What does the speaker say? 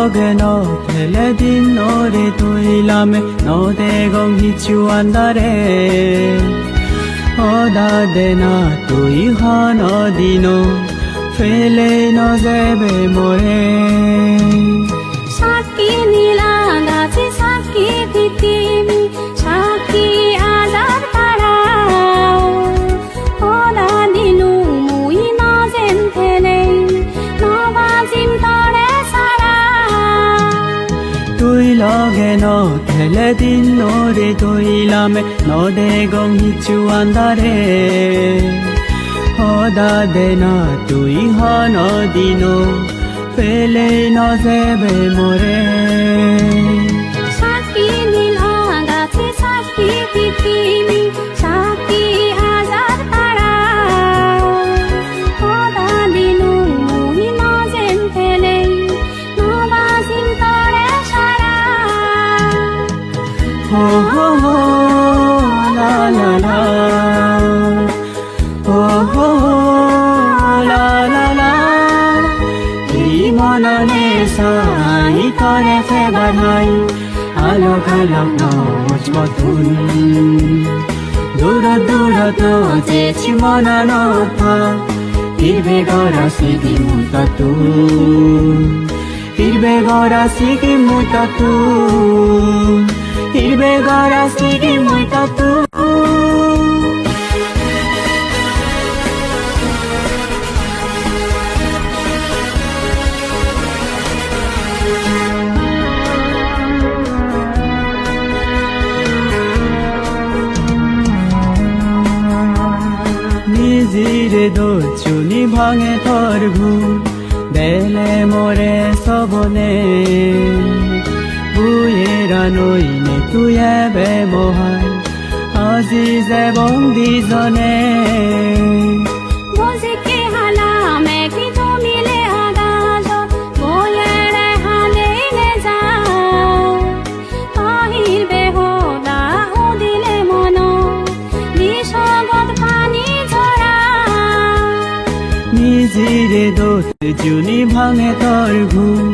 lage no tele din nore toilame no de gong hichu andare oda de na tui hano dino fele no zebe more সাকি নীলা গাছে সাকি পৃথিবী Psaki আজার পাড়া OLA Dinu মুই নজেন ফেলে নবাজিম তরে সারা তুই লগে ন ঠেলে দিন নরে তৈলামে নদে গং হিচু আন্দারে হদা দে না তুই হন দিন পেলে নজেবে মোরে সাকি নীলা গাছে সাকি পৃথিবী সাকি আজার পাড়া ওলা দিনু মুই নজেন ফেলে নবাজিম তরে সারা ho ho ho la la la ho ho ho la la la এই মননে সাই করে ফেবার হাই আলোক আলোক নজ মতুন দূর দূর তো যেছি মনন পা ইরবে গরা সিগি মুততু ইরবে গরা সিগি মুততু ইরবে গরা সিগি মুততু নিজিরে দোচুনি ভাঙে তোর ঘুম দেলে মোরে সবনে বুয়েরা নইনে তুই এবে মহান আজি যে বন্দিজনে বুঝিকে হালামে কি জমিলে আগাজ বয়েরে হালেইলে যাও তাহির বেহদা উদিলে মন বিষগত পানি ঝরা নিজিরে দোচুনি ভাঙে তোর ঘুম